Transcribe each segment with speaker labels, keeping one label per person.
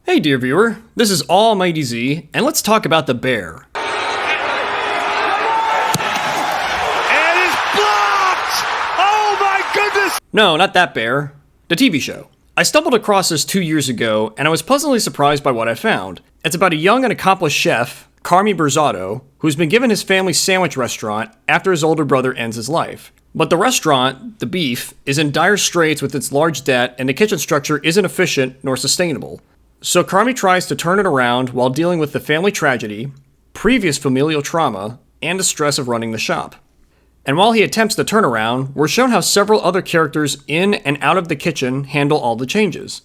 Speaker 1: Hey dear viewer, this is Almighty Z, and let's talk about The Bear.
Speaker 2: It is blocked! Oh my goodness!
Speaker 1: No, not that bear. The TV show. I stumbled across this 2 years ago, and I was pleasantly surprised by what I found. It's about a young and accomplished chef, Carmy Berzotto, who's been given his family's sandwich restaurant after his older brother ends his life. But the restaurant, The Beef, is in dire straits with its large debt, and the kitchen structure isn't efficient nor sustainable. So Carmy tries to turn it around while dealing with the family tragedy, previous familial trauma, and the stress of running the shop. And while he attempts the turnaround, we're shown how several other characters in and out of the kitchen handle all the changes.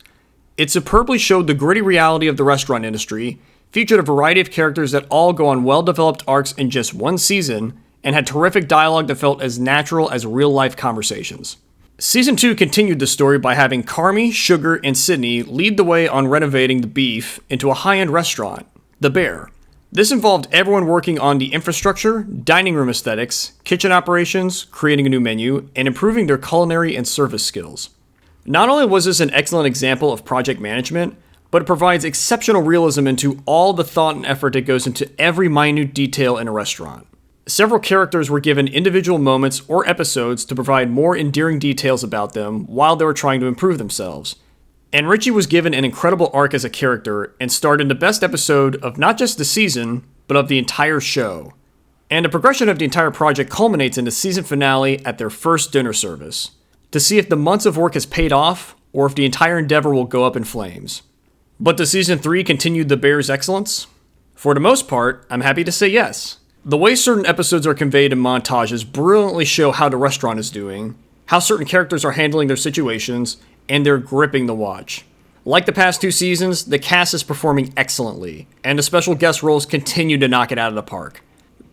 Speaker 1: It superbly showed the gritty reality of the restaurant industry, featured a variety of characters that all go on well-developed arcs in just one season, and had terrific dialogue that felt as natural as real-life conversations. Season 2 continued the story by having Carmy, Sugar, and Sydney lead the way on renovating The Beef into a high-end restaurant, The Bear. This involved everyone working on the infrastructure, dining room aesthetics, kitchen operations, creating a new menu, and improving their culinary and service skills. Not only was this an excellent example of project management, but it provides exceptional realism into all the thought and effort that goes into every minute detail in a restaurant. Several characters were given individual moments or episodes to provide more endearing details about them while they were trying to improve themselves. And Richie was given an incredible arc as a character and starred in the best episode of not just the season, but of the entire show. And the progression of the entire project culminates in the season finale at their first dinner service, to see if the months of work has paid off or if the entire endeavor will go up in flames. But does season 3 continue The Bear's excellence? For the most part, I'm happy to say yes. The way certain episodes are conveyed in montages brilliantly show how the restaurant is doing, how certain characters are handling their situations, and they're gripping the watch. Like the past 2 seasons, the cast is performing excellently, and the special guest roles continue to knock it out of the park.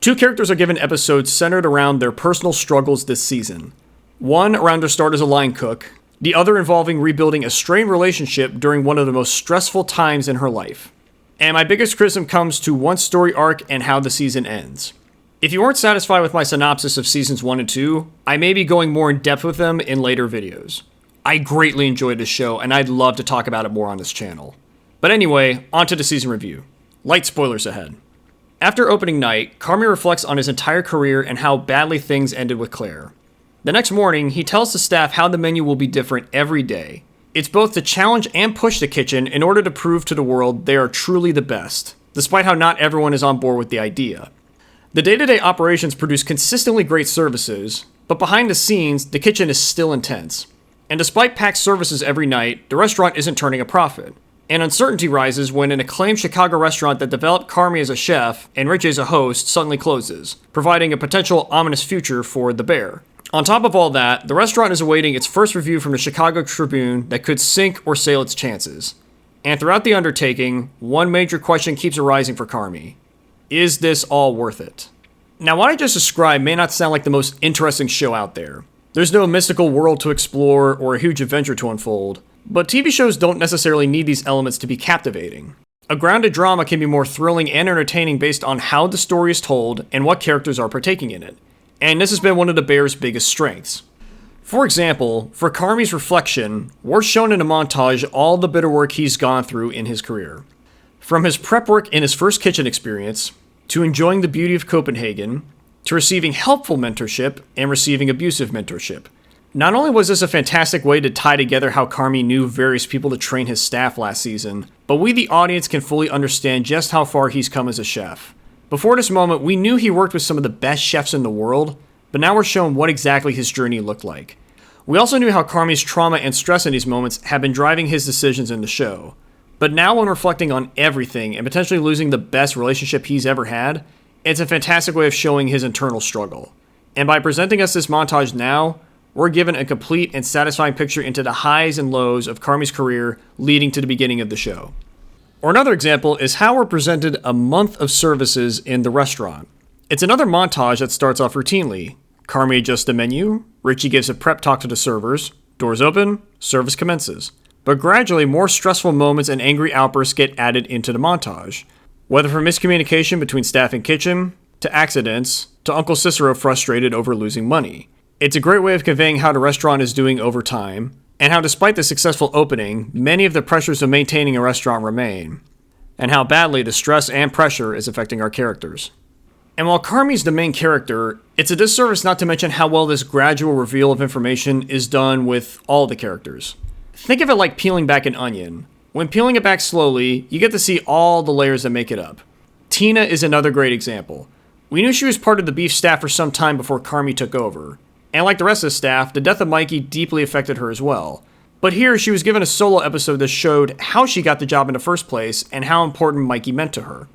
Speaker 1: 2 characters are given episodes centered around their personal struggles this season. One around their start as a line cook, the other involving rebuilding a strained relationship during one of the most stressful times in her life. And my biggest criticism comes to one story arc and how the season ends. If you weren't satisfied with my synopsis of seasons 1 and 2, I may be going more in depth with them in later videos. I greatly enjoyed this show, and I'd love to talk about it more on this channel. But anyway, on to the season review. Light spoilers ahead. After opening night, Carmy reflects on his entire career and how badly things ended with Claire. The next morning, he tells the staff how the menu will be different every day. It's both to challenge and push the kitchen in order to prove to the world they are truly the best, despite how not everyone is on board with the idea. The day-to-day operations produce consistently great services, but behind the scenes, the kitchen is still intense. And despite packed services every night, the restaurant isn't turning a profit. And uncertainty rises when an acclaimed Chicago restaurant that developed Carmy as a chef and Richie as a host suddenly closes, providing a potential ominous future for The Bear. On top of all that, the restaurant is awaiting its first review from the Chicago Tribune that could sink or sail its chances. And throughout the undertaking, one major question keeps arising for Carmy. Is this all worth it? Now, what I just described may not sound like the most interesting show out there. There's no mystical world to explore or a huge adventure to unfold, but TV shows don't necessarily need these elements to be captivating. A grounded drama can be more thrilling and entertaining based on how the story is told and what characters are partaking in it. And this has been one of The Bear's biggest strengths. For example, for Carmy's reflection, we're shown in a montage all the bitter work he's gone through in his career. From his prep work in his first kitchen experience, to enjoying the beauty of Copenhagen, to receiving helpful mentorship and receiving abusive mentorship. Not only was this a fantastic way to tie together how Carmy knew various people to train his staff last season, but we the audience can fully understand just how far he's come as a chef. Before this moment, we knew he worked with some of the best chefs in the world, but now we're shown what exactly his journey looked like. We also knew how Carmy's trauma and stress in these moments have been driving his decisions in the show. But now when reflecting on everything and potentially losing the best relationship he's ever had, it's a fantastic way of showing his internal struggle. And by presenting us this montage now, we're given a complete and satisfying picture into the highs and lows of Carmy's career leading to the beginning of the show. Or another example is how we're presented a month of services in the restaurant. It's another montage that starts off routinely. Carmy adjusts the menu, Richie gives a prep talk to the servers, doors open, service commences. But gradually, more stressful moments and angry outbursts get added into the montage. Whether from miscommunication between staff and kitchen, to accidents, to Uncle Cicero frustrated over losing money. It's a great way of conveying how the restaurant is doing over time, and how despite the successful opening, many of the pressures of maintaining a restaurant remain, and how badly the stress and pressure is affecting our characters. And while Carmi's the main character, it's a disservice not to mention how well this gradual reveal of information is done with all the characters. Think of it like peeling back an onion. When peeling it back slowly, you get to see all the layers that make it up. Tina is another great example. We knew she was part of the beef staff for some time before Carmi took over. And like the rest of the staff, the death of Mikey deeply affected her as well. But here, she was given a solo episode that showed how she got the job in the first place and how important Mikey meant to her.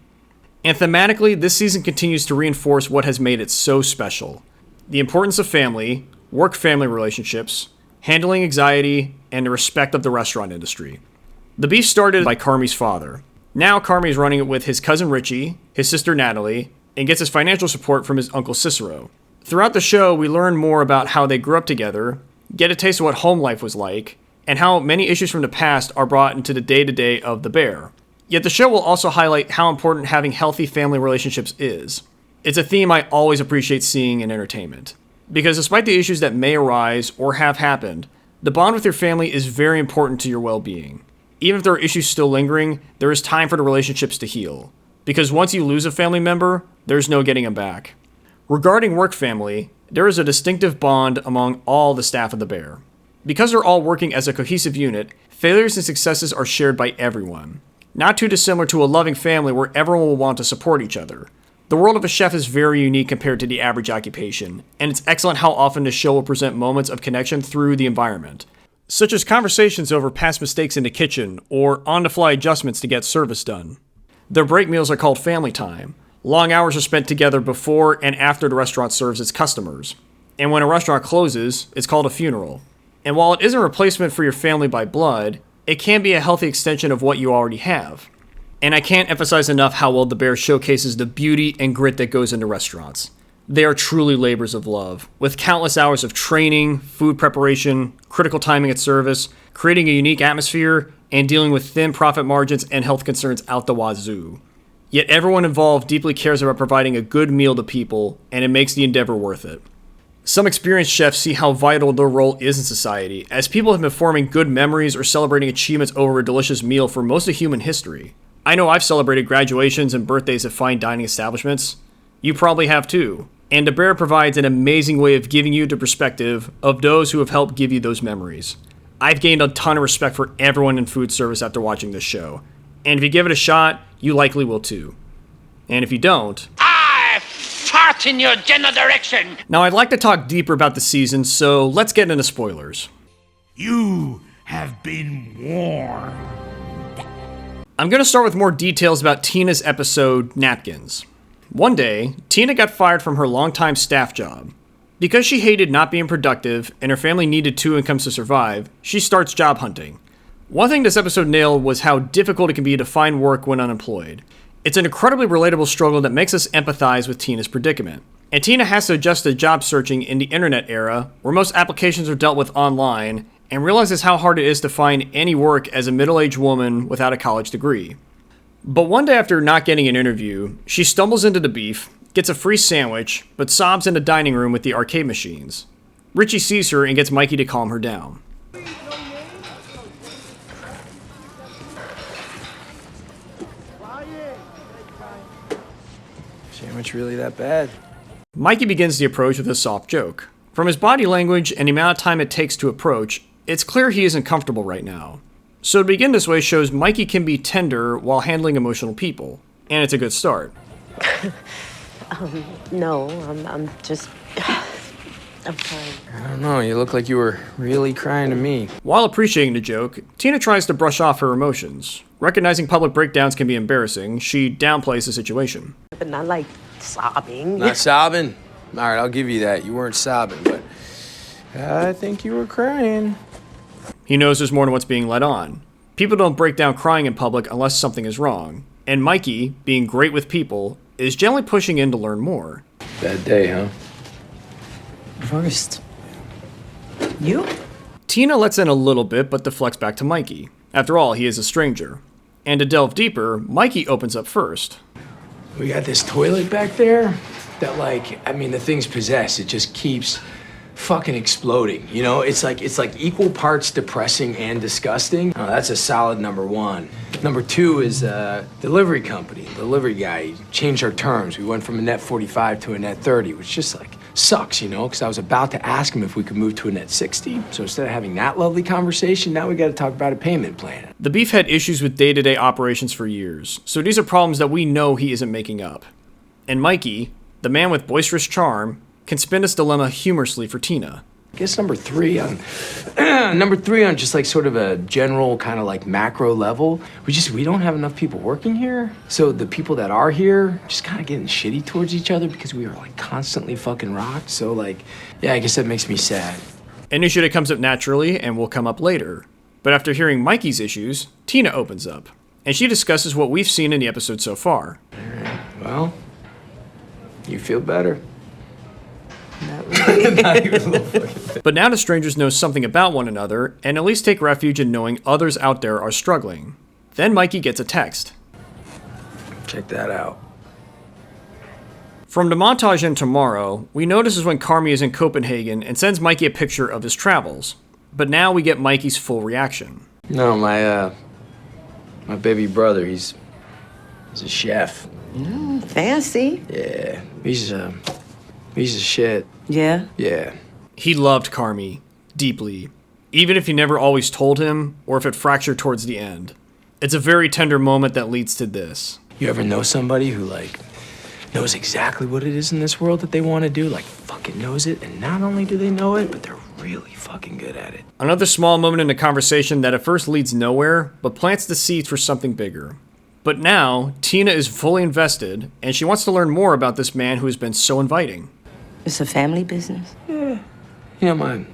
Speaker 1: And thematically, this season continues to reinforce what has made it so special. The importance of family, work-family relationships, handling anxiety, and the respect of the restaurant industry. The beef started by Carmi's father. Now Carmi is running it with his cousin Richie, his sister Natalie, and gets his financial support from his uncle Cicero. Throughout the show, we learn more about how they grew up together, get a taste of what home life was like, and how many issues from the past are brought into the day-to-day of the bear. Yet the show will also highlight how important having healthy family relationships is. It's a theme I always appreciate seeing in entertainment. Because despite the issues that may arise or have happened, the bond with your family is very important to your well-being. Even if there are issues still lingering, there is time for the relationships to heal. Because once you lose a family member, there's no getting them back. Regarding work family, there is a distinctive bond among all the staff of the Bear. Because they're all working as a cohesive unit, failures and successes are shared by everyone. Not too dissimilar to a loving family where everyone will want to support each other. The world of a chef is very unique compared to the average occupation, and it's excellent how often the show will present moments of connection through the environment, such as conversations over past mistakes in the kitchen or on-the-fly adjustments to get service done. Their break meals are called family time. Long hours are spent together before and after the restaurant serves its customers. And when a restaurant closes, it's called a funeral. And while it isn't a replacement for your family by blood, it can be a healthy extension of what you already have. And I can't emphasize enough how well The Bear showcases the beauty and grit that goes into restaurants. They are truly labors of love, with countless hours of training, food preparation, critical timing at service, creating a unique atmosphere, and dealing with thin profit margins and health concerns out the wazoo. Yet everyone involved deeply cares about providing a good meal to people, and it makes the endeavor worth it. Some experienced chefs see how vital their role is in society, as people have been forming good memories or celebrating achievements over a delicious meal for most of human history. I know I've celebrated graduations and birthdays at fine dining establishments. You probably have too. And The Bear provides an amazing way of giving you the perspective of those who have helped give you those memories. I've gained a ton of respect for everyone in food service after watching this show. And if you give it a shot, you likely will too. And if you don't,
Speaker 3: I fart in your general direction!
Speaker 1: Now I'd like to talk deeper about the season, so let's get into spoilers.
Speaker 4: You have been warned.
Speaker 1: I'm going to start with more details about Tina's episode, Napkins. One day, Tina got fired from her longtime staff job. Because she hated not being productive and her family needed 2 incomes to survive, she starts job hunting. One thing this episode nailed was how difficult it can be to find work when unemployed. It's an incredibly relatable struggle that makes us empathize with Tina's predicament. And Tina has to adjust to job searching in the internet era, where most applications are dealt with online, and realizes how hard it is to find any work as a middle-aged woman without a college degree. But one day after not getting an interview, she stumbles into the beef, gets a free sandwich, but sobs in the dining room with the arcade machines. Richie sees her and gets Mikey to calm her down.
Speaker 5: Sandwich really that bad?
Speaker 1: Mikey begins the approach with a soft joke. From his body language and the amount of time it takes to approach, it's clear he isn't comfortable right now. So to begin this way shows Mikey can be tender while handling emotional people. And it's a good start.
Speaker 6: No, I'm just... I'm fine.
Speaker 5: I don't know, you look like you were really crying to me.
Speaker 1: While appreciating the joke, Tina tries to brush off her emotions. Recognizing public breakdowns can be embarrassing, she downplays the situation.
Speaker 6: But not like sobbing.
Speaker 5: Not sobbing? Alright, I'll give you that. You weren't sobbing, but I think you were crying.
Speaker 1: He knows there's more to what's being let on. People don't break down crying in public unless something is wrong. And Mikey, being great with people, is gently pushing in to learn more.
Speaker 5: Bad day, huh?
Speaker 6: First. You?
Speaker 1: Tina lets in a little bit, but deflects back to Mikey. After all, he is a stranger. And to delve deeper, Mikey opens up first.
Speaker 5: We got this toilet back there that, the thing's possessed. It just keeps fucking exploding. You know, it's like equal parts depressing and disgusting. Oh, that's a solid number one. Number two is delivery company. Delivery guy changed our terms. We went from a net 45 to a net 30, which just like sucks, you know, because I was about to ask him if we could move to a net 60. So instead of having that lovely conversation, now we got to talk about a payment plan.
Speaker 1: The Beef had issues with day-to-day operations for years, so these are problems that we know he isn't making up. And Mikey, the man with boisterous charm, can spin this dilemma humorously for Tina.
Speaker 5: I guess number three on just like sort of a general kind of like macro level, we don't have enough people working here. So the people that are here just kind of getting shitty towards each other because we are like constantly fucking rocked. So like, yeah, I guess that makes me sad.
Speaker 1: An issue that comes up naturally and will come up later. But after hearing Mikey's issues, Tina opens up, and she discusses what we've seen in the episode so far.
Speaker 5: All right, well, you feel better.
Speaker 6: Not really.
Speaker 5: Not even a little fucking.
Speaker 1: But now the strangers know something about one another and at least take refuge in knowing others out there are struggling. Then Mikey gets a text.
Speaker 5: Check that out.
Speaker 1: From the montage in Tomorrow, we notice is when Carmi is in Copenhagen and sends Mikey a picture of his travels. But now we get Mikey's full reaction.
Speaker 5: No, my baby brother, he's a chef.
Speaker 6: Fancy.
Speaker 5: Yeah, he's a shit.
Speaker 6: Yeah.
Speaker 5: Yeah.
Speaker 1: He loved Carmi deeply, even if he never always told him or if it fractured towards the end. It's a very tender moment that leads to this.
Speaker 5: You ever know somebody who like knows exactly what it is in this world that they want to do, like fucking knows it, and not only do they know it, but they're really fucking good at it.
Speaker 1: Another small moment in the conversation that at first leads nowhere, but plants the seeds for something bigger. But now, Tina is fully invested, and she wants to learn more about this man who has been so inviting.
Speaker 6: It's a family business.
Speaker 5: Yeah. You know,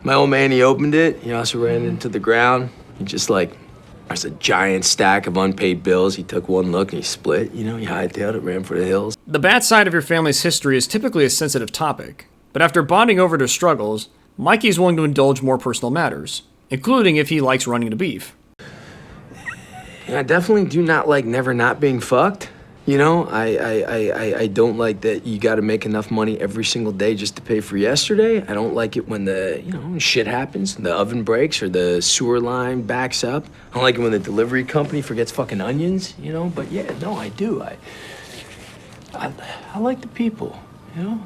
Speaker 5: my old man, he opened it. He also ran into the ground. He just like, there's a giant stack of unpaid bills. He took one look and he split. You know, he hightailed it, ran for the hills.
Speaker 1: The bad side of your family's history is typically a sensitive topic, but after bonding over their struggles, Mikey is willing to indulge more personal matters, including if he likes running the beef.
Speaker 5: Yeah, I definitely do not like never not being fucked. You know, I don't like that you got to make enough money every single day just to pay for yesterday. I don't like it when when shit happens, the oven breaks or the sewer line backs up. I don't like it when the delivery company forgets fucking onions, you know? But yeah, no, I do. I like the people, you know?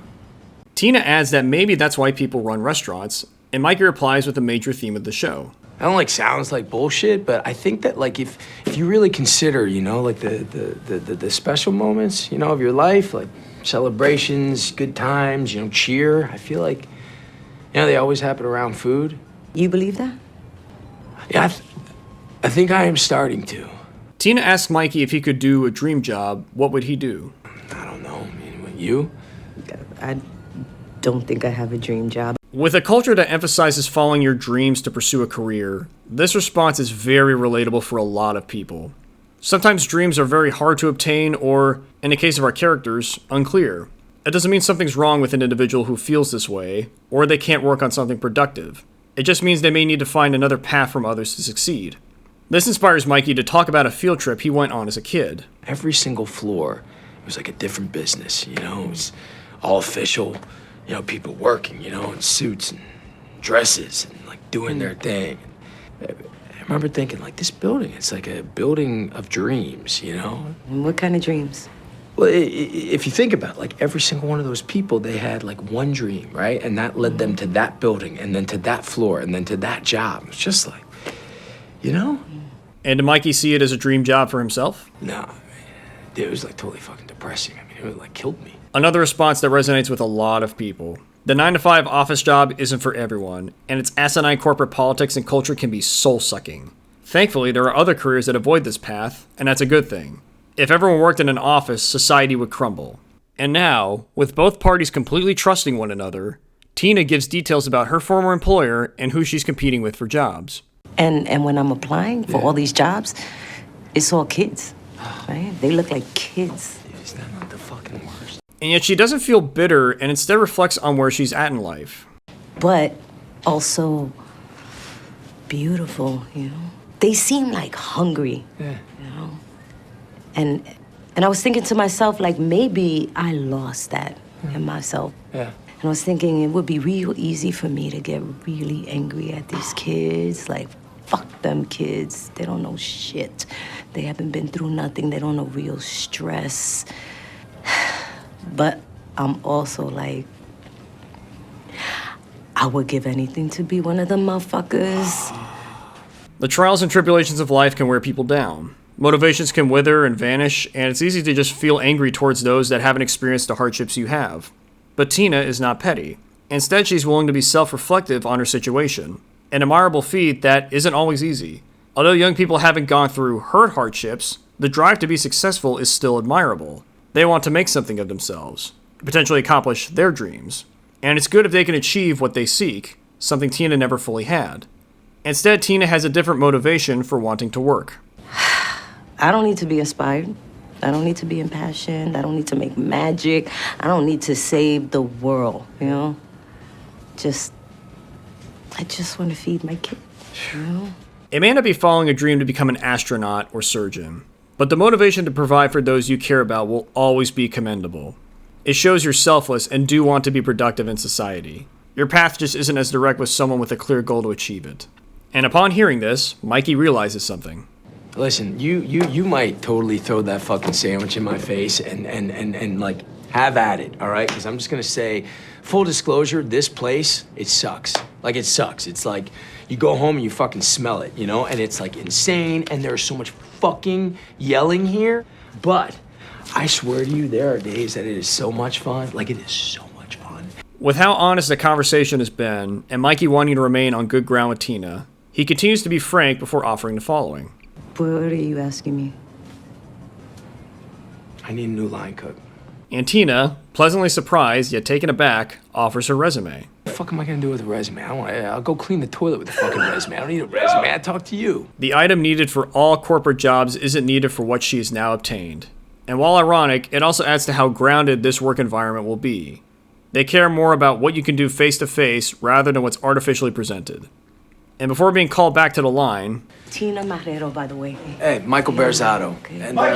Speaker 1: Tina adds that maybe that's why people run restaurants, and Mikey replies with a major theme of the show.
Speaker 5: I don't like sounds like bullshit, but I think that like if you really consider, you know, like the special moments, you know, of your life, like celebrations, good times, you know, cheer, I feel like, you know, they always happen around food.
Speaker 6: You believe that?
Speaker 5: Yeah, I think I am starting to.
Speaker 1: Tina asks Mikey if he could do a dream job, what would he do?
Speaker 5: I don't know. I mean, you?
Speaker 6: I don't think I have a dream job.
Speaker 1: With a culture that emphasizes following your dreams to pursue a career, this response is very relatable for a lot of people. Sometimes dreams are very hard to obtain or, in the case of our characters, unclear. It doesn't mean something's wrong with an individual who feels this way, or they can't work on something productive. It just means they may need to find another path from others to succeed. This inspires Mikey to talk about a field trip he went on as a kid.
Speaker 5: Every single floor, it was like a different business, you know? It was all official. You know, people working, you know, in suits and dresses and, like, doing their thing. I remember thinking, like, this building, it's like a building of dreams, you know?
Speaker 6: What kind of dreams?
Speaker 5: Well, if you think about it, like, every single one of those people, they had, like, one dream, right? And that led them to that building and then to that floor and then to that job. It's just like, you know?
Speaker 1: And did Mikey see it as a dream job for himself?
Speaker 5: No, dude, it was, like, totally fucking depressing. I mean, it, like, killed me.
Speaker 1: Another response that resonates with a lot of people. The 9-to-5 office job isn't for everyone, and its asinine corporate politics and culture can be soul-sucking. Thankfully, there are other careers that avoid this path, and that's a good thing. If everyone worked in an office, society would crumble. And now, with both parties completely trusting one another, Tina gives details about her former employer and who she's competing with for jobs.
Speaker 6: And when I'm applying for all these jobs, it's all kids, right? They look like kids.
Speaker 5: Is that not the fucking worst?
Speaker 1: And yet she doesn't feel bitter and instead reflects on where she's at in life.
Speaker 6: But also beautiful, you know? They seem like hungry, you know? And I was thinking to myself, like, maybe I lost that in myself.
Speaker 5: Yeah.
Speaker 6: And I was thinking it would be real easy for me to get really angry at these kids. Like, fuck them kids. They don't know shit. They haven't been through nothing. They don't know real stress. But I'm also like, I would give anything to be one of them motherfuckers.
Speaker 1: The trials and tribulations of life can wear people down. Motivations can wither and vanish, and it's easy to just feel angry towards those that haven't experienced the hardships you have. But Tina is not petty. Instead, she's willing to be self-reflective on her situation. An admirable feat that isn't always easy. Although young people haven't gone through her hardships, the drive to be successful is still admirable. They want to make something of themselves, potentially accomplish their dreams. And it's good if they can achieve what they seek, something Tina never fully had. Instead, Tina has a different motivation for wanting to work.
Speaker 6: I don't need to be inspired. I don't need to be impassioned. I don't need to make magic. I don't need to save the world, you know? I just want to feed my kid, you know?
Speaker 1: It may not be following a dream to become an astronaut or surgeon, but the motivation to provide for those you care about will always be commendable. It shows you're selfless and do want to be productive in society. Your path just isn't as direct with someone with a clear goal to achieve it. And upon hearing this, Mikey realizes something.
Speaker 5: Listen, you might totally throw that fucking sandwich in my face and like, have at it, all right? Because I'm just gonna say, full disclosure, this place, it sucks. Like, it sucks. It's like, you go home and you fucking smell it, you know? And it's like insane, and there's so much fucking yelling here. But I swear to you, there are days that it is so much fun. Like, it is so much fun.
Speaker 1: With how honest the conversation has been, and Mikey wanting to remain on good ground with Tina, he continues to be frank before offering the following.
Speaker 6: What are you asking me?
Speaker 5: I need a new line cook.
Speaker 1: And Tina, pleasantly surprised yet taken aback, offers her resume.
Speaker 5: What the fuck am I gonna do with a resume? I'll go clean the toilet with a fucking resume. I don't need a resume. I talk to you.
Speaker 1: The item needed for all corporate jobs isn't needed for what she has now obtained. And while ironic, it also adds to how grounded this work environment will be. They care more about what you can do face to face rather than what's artificially presented. And before being called back to the line,
Speaker 6: Tina Marrero, by the way.
Speaker 5: Hey, Michael Berzotto.
Speaker 6: Okay.
Speaker 5: And I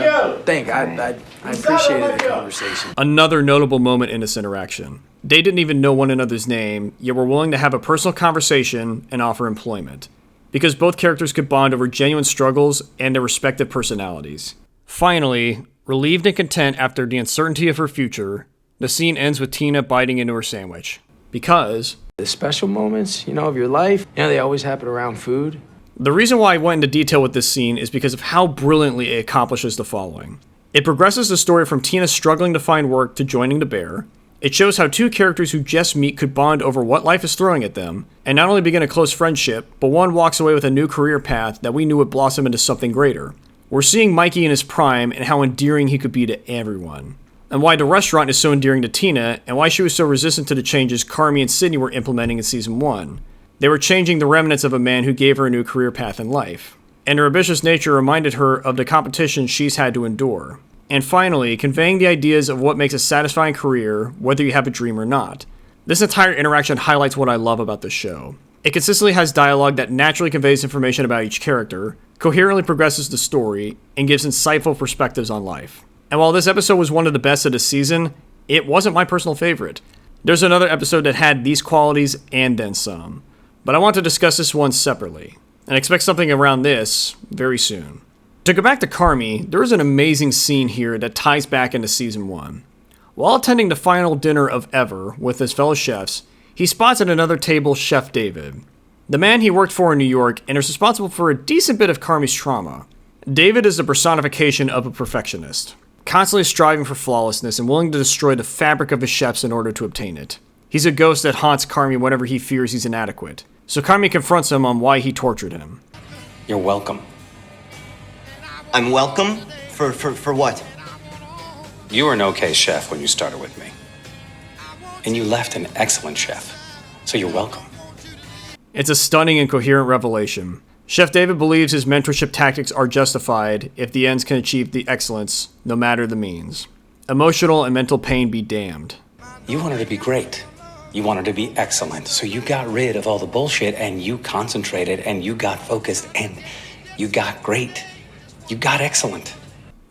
Speaker 5: appreciated the conversation.
Speaker 1: another notable moment in this interaction. They didn't even know one another's name, yet were willing to have a personal conversation and offer employment, because both characters could bond over genuine struggles and their respective personalities. Finally, relieved and content after the uncertainty of her future, the scene ends with Tina biting into her sandwich. Because
Speaker 5: The special moments, you know, of your life, you know, they always happen around food.
Speaker 1: the reason why I went into detail with this scene is because of how brilliantly it accomplishes the following. It progresses the story from Tina struggling to find work to joining the Bear. It shows how two characters who just meet could bond over what life is throwing at them, and not only begin a close friendship, but one walks away with a new career path that we knew would blossom into something greater. We're seeing Mikey in his prime and how endearing he could be to everyone. And why the restaurant is so endearing to Tina, and why she was so resistant to the changes Carmi and Sydney were implementing in Season 1. They were changing the remnants of a man who gave her a new career path in life. And her ambitious nature reminded her of the competition she's had to endure. And finally, conveying the ideas of what makes a satisfying career, whether you have a dream or not. This entire interaction highlights what I love about this show. It consistently has dialogue that naturally conveys information about each character, coherently progresses the story, and gives insightful perspectives on life. And while this episode was one of the best of the season, it wasn't my personal favorite. There's another episode that had these qualities and then some. But I want to discuss this one separately, and expect something around this very soon. To go back to Carmi, there is an amazing scene here that ties back into Season 1. While attending the final dinner of ever with his fellow chefs, he spots at another table Chef David, the man he worked for in New York and is responsible for a decent bit of Carmi's trauma. David is the personification of a perfectionist, constantly striving for flawlessness and willing to destroy the fabric of his chefs in order to obtain it. He's a ghost that haunts Carmi whenever he fears he's inadequate, so Carmi confronts him on why he tortured him.
Speaker 7: You're welcome.
Speaker 8: I'm welcome? For what?
Speaker 7: You were an okay chef when you started with me. And you left an excellent chef. So you're welcome.
Speaker 1: It's a stunning and coherent revelation. Chef David believes his mentorship tactics are justified if the ends can achieve the excellence, no matter the means. Emotional and mental pain be damned.
Speaker 7: You wanted to be great. You wanted to be excellent. So you got rid of all the bullshit and you concentrated and you got focused and you got great. You got excellent.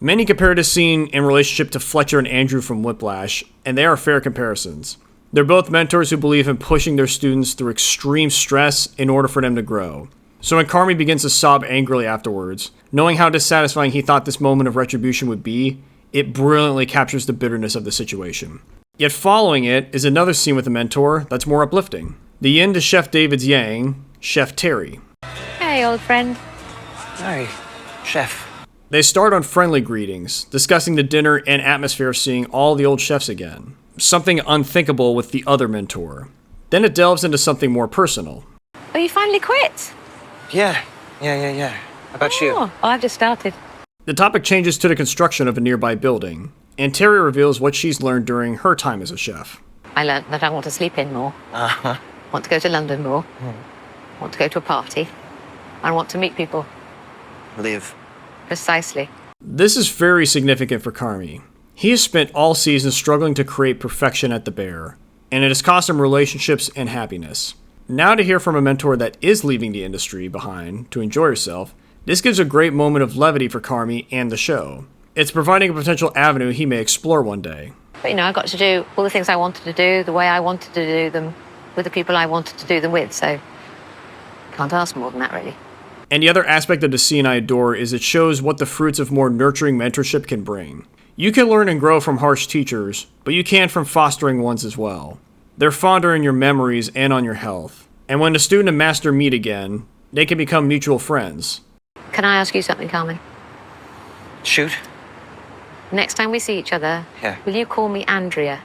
Speaker 1: Many compare this scene in relationship to Fletcher and Andrew from Whiplash, and they are fair comparisons. They're both mentors who believe in pushing their students through extreme stress in order for them to grow. So when Carmi begins to sob angrily afterwards, knowing how dissatisfying he thought this moment of retribution would be, it brilliantly captures the bitterness of the situation. Yet following it is another scene with a mentor that's more uplifting. The yin to Chef David's yang, Chef Terry.
Speaker 9: Hey, old friend.
Speaker 7: Hi, Chef.
Speaker 1: They start on friendly greetings, discussing the dinner and atmosphere of seeing all the old chefs again. Something unthinkable with the other mentor. Then it delves into something more personal.
Speaker 9: Oh, you finally quit?
Speaker 7: Yeah. How about you?
Speaker 9: Oh, I've just started.
Speaker 1: The topic changes to the construction of a nearby building, and Terry reveals what she's learned during her time as a chef.
Speaker 9: I learned that I want to sleep in more.
Speaker 7: Uh-huh.
Speaker 9: Want to go to London more. Want to go to a party. I want to meet people.
Speaker 7: Live.
Speaker 9: Precisely.
Speaker 1: This is very significant for Carmi. He has spent all season struggling to create perfection at the Bear, and it has cost him relationships and happiness. Now to hear from a mentor that is leaving the industry behind to enjoy herself, this gives a great moment of levity for Carmi and the show. It's providing a potential avenue he may explore one day.
Speaker 9: But, I got to do all the things I wanted to do, the way I wanted to do them, with the people I wanted to do them with, so can't ask more than that, really.
Speaker 1: And the other aspect of the scene I adore is it shows what the fruits of more nurturing mentorship can bring. You can learn and grow from harsh teachers, but you can from fostering ones as well. They're fonder in your memories and on your health. And when the student and master meet again, they can become mutual friends.
Speaker 9: Can I ask you something, Carmen?
Speaker 7: Shoot.
Speaker 9: Next time we see each other,
Speaker 7: Yeah.
Speaker 9: will you call me Andrea?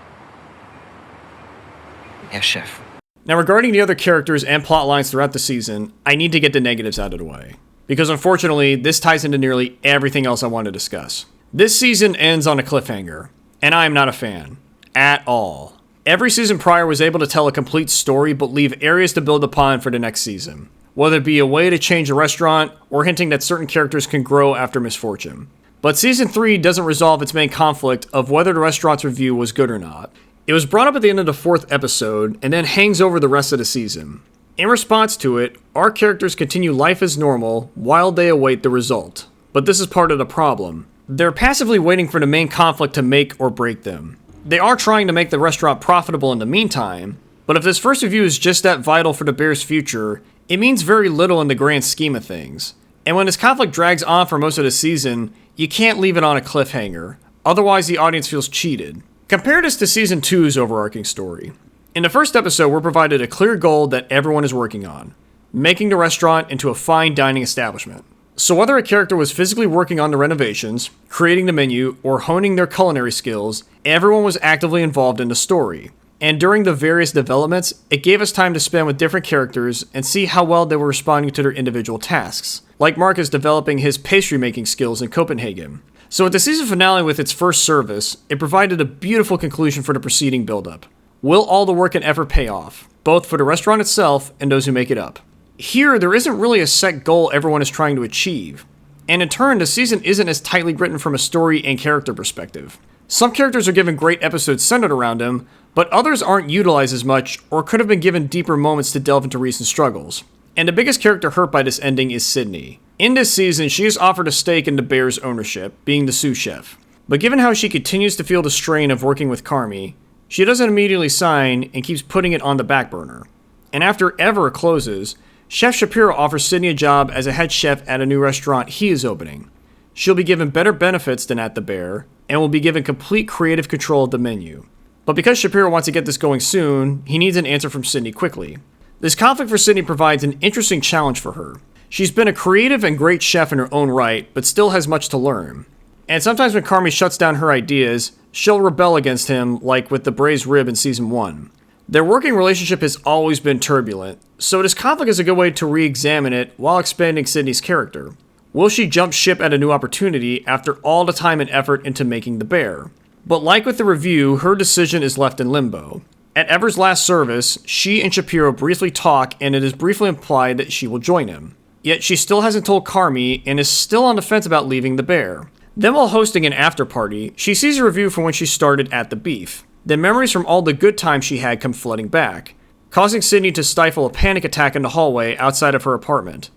Speaker 7: Yes, Chef.
Speaker 1: Now, regarding the other characters and plot lines throughout the season, I need to get the negatives out of the way. Because unfortunately, this ties into nearly everything else I want to discuss. This season ends on a cliffhanger, and I am not a fan. At all. Every season prior was able to tell a complete story, but leave areas to build upon for the next season. Whether it be a way to change a restaurant, or hinting that certain characters can grow after misfortune. But Season 3 doesn't resolve its main conflict of whether the restaurant's review was good or not. It was brought up at the end of the 4th episode, and then hangs over the rest of the season. In response to it, our characters continue life as normal while they await the result. But this is part of the problem. They're passively waiting for the main conflict to make or break them. They are trying to make the restaurant profitable in the meantime, but if this first review is just that vital for the Bears' future, it means very little in the grand scheme of things. And when this conflict drags on for most of the season, you can't leave it on a cliffhanger, otherwise the audience feels cheated. Compare this to Season 2's overarching story. In the first episode, we're provided a clear goal that everyone is working on, making the restaurant into a fine dining establishment. So whether a character was physically working on the renovations, creating the menu, or honing their culinary skills, everyone was actively involved in the story. And during the various developments, it gave us time to spend with different characters and see how well they were responding to their individual tasks. Like Marcus developing his pastry making skills in Copenhagen. So at the season finale with its first service, it provided a beautiful conclusion for the preceding build-up. Will all the work and effort pay off, both for the restaurant itself and those who make it up? Here, there isn't really a set goal everyone is trying to achieve. And in turn, the season isn't as tightly written from a story and character perspective. Some characters are given great episodes centered around them, but others aren't utilized as much or could have been given deeper moments to delve into recent struggles. And the biggest character hurt by this ending is Sydney. In this season, she is offered a stake in the Bears' ownership, being the sous chef. But given how she continues to feel the strain of working with Carmi, she doesn't immediately sign and keeps putting it on the back burner. And after Ever closes, Chef Shapiro offers Sydney a job as a head chef at a new restaurant he is opening. She'll be given better benefits than at the Bear, and will be given complete creative control of the menu. But because Shapiro wants to get this going soon, he needs an answer from Sydney quickly. This conflict for Sydney provides an interesting challenge for her. She's been a creative and great chef in her own right, but still has much to learn. And sometimes when Carmi shuts down her ideas, she'll rebel against him, like with the braised rib in Season 1. Their working relationship has always been turbulent, so this conflict is a good way to re-examine it while expanding Sydney's character. Will she jump ship at a new opportunity after all the time and effort into making the Bear? But like with the review, her decision is left in limbo. At Ever's last service, she and Shapiro briefly talk, and it is briefly implied that she will join him. Yet she still hasn't told Carmi and is still on the fence about leaving the Bear. Then while hosting an after party, she sees a review from when she started at the Beef. Then memories from all the good times she had come flooding back, causing Sydney to stifle a panic attack in the hallway outside of her apartment.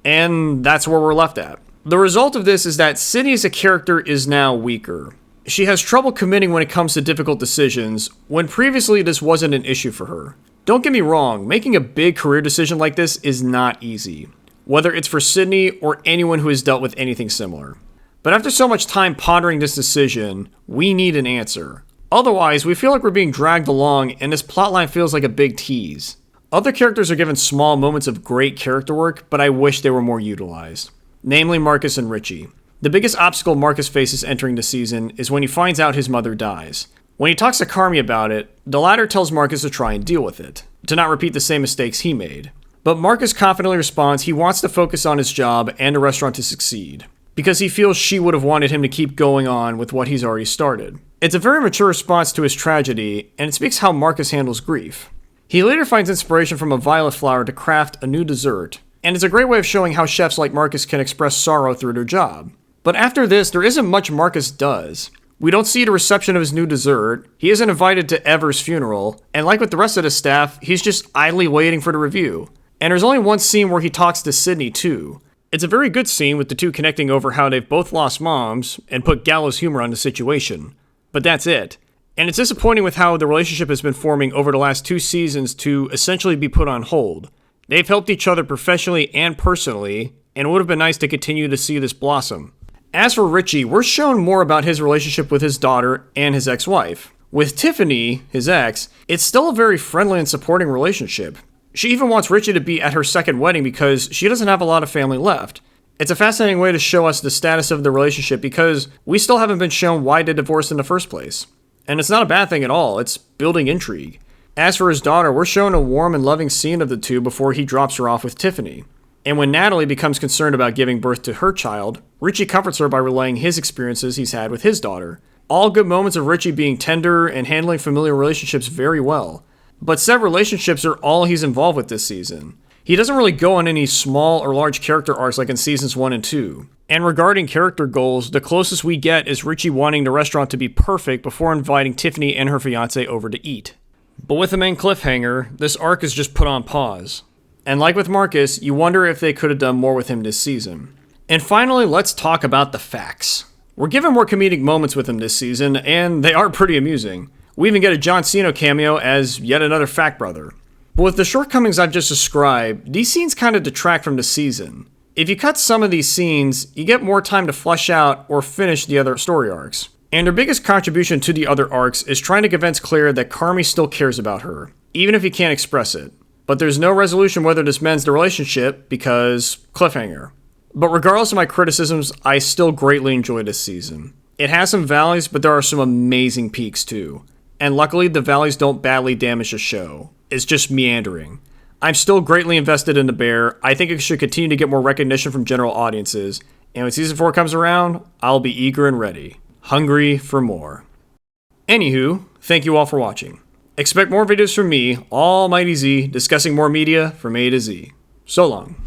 Speaker 1: And that's where we're left at. The result of this is that Sydney as a character is now weaker. She has trouble committing when it comes to difficult decisions, when previously this wasn't an issue for her. Don't get me wrong, making a big career decision like this is not easy, whether it's for Sydney or anyone who has dealt with anything similar. But after so much time pondering this decision, we need an answer. Otherwise, we feel like we're being dragged along and this plotline feels like a big tease. Other characters are given small moments of great character work, but I wish they were more utilized. Namely Marcus and Richie. The biggest obstacle Marcus faces entering the season is when he finds out his mother dies. When he talks to Carmi about it, the latter tells Marcus to try and deal with it, to not repeat the same mistakes he made. But Marcus confidently responds he wants to focus on his job and the restaurant to succeed, because he feels she would have wanted him to keep going on with what he's already started. It's a very mature response to his tragedy, and it speaks how Marcus handles grief. He later finds inspiration from a violet flower to craft a new dessert, and it's a great way of showing how chefs like Marcus can express sorrow through their job. But after this, there isn't much Marcus does. We don't see the reception of his new dessert, he isn't invited to Ever's funeral, and like with the rest of the staff, he's just idly waiting for the review. And there's only one scene where he talks to Sydney too. It's a very good scene with the two connecting over how they've both lost moms, and put gallows humor on the situation. But that's it. And it's disappointing with how the relationship has been forming over the last 2 seasons to essentially be put on hold. They've helped each other professionally and personally, and it would have been nice to continue to see this blossom. As for Richie, we're shown more about his relationship with his daughter and his ex-wife. With Tiffany, his ex, it's still a very friendly and supporting relationship. She even wants Richie to be at her second wedding because she doesn't have a lot of family left. It's a fascinating way to show us the status of the relationship because we still haven't been shown why they divorced in the first place. And it's not a bad thing at all, it's building intrigue. As for his daughter, we're shown a warm and loving scene of the two before he drops her off with Tiffany. And when Natalie becomes concerned about giving birth to her child, Richie comforts her by relaying his experiences he's had with his daughter. All good moments of Richie being tender and handling familiar relationships very well. But said relationships are all he's involved with this season. He doesn't really go on any small or large character arcs like in seasons 1 and 2. And regarding character goals, the closest we get is Richie wanting the restaurant to be perfect before inviting Tiffany and her fiancé over to eat. But with the main cliffhanger, this arc is just put on pause. And like with Marcus, you wonder if they could have done more with him this season. And finally, let's talk about the facts. We're given more comedic moments with him this season, and they are pretty amusing. We even get a John Cena cameo as yet another fact brother. But with the shortcomings I've just described, these scenes kind of detract from the season. If you cut some of these scenes, you get more time to flesh out or finish the other story arcs. And their biggest contribution to the other arcs is trying to convince Claire that Carmi still cares about her, even if he can't express it. But there's no resolution whether this mends the relationship because cliffhanger. But regardless of my criticisms, I still greatly enjoy this season. It has some valleys, but there are some amazing peaks too. And luckily, the valleys don't badly damage the show. It's just meandering. I'm still greatly invested in The Bear. I think it should continue to get more recognition from general audiences. And when season 4 comes around, I'll be eager and ready. Hungry for more. Anywho, thank you all for watching. Expect more videos from me, Almighty Z, discussing more media from A to Z. So long.